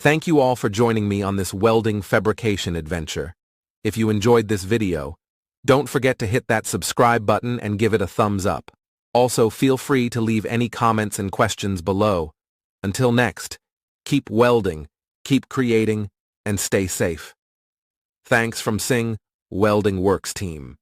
Thank you all for joining me on this welding fabrication adventure. If you enjoyed this video, don't forget to hit that subscribe button and give it a thumbs up. Also, feel free to leave any comments and questions below. Until next, keep welding, keep creating, and stay safe. Thanks from Sing Welding Works team.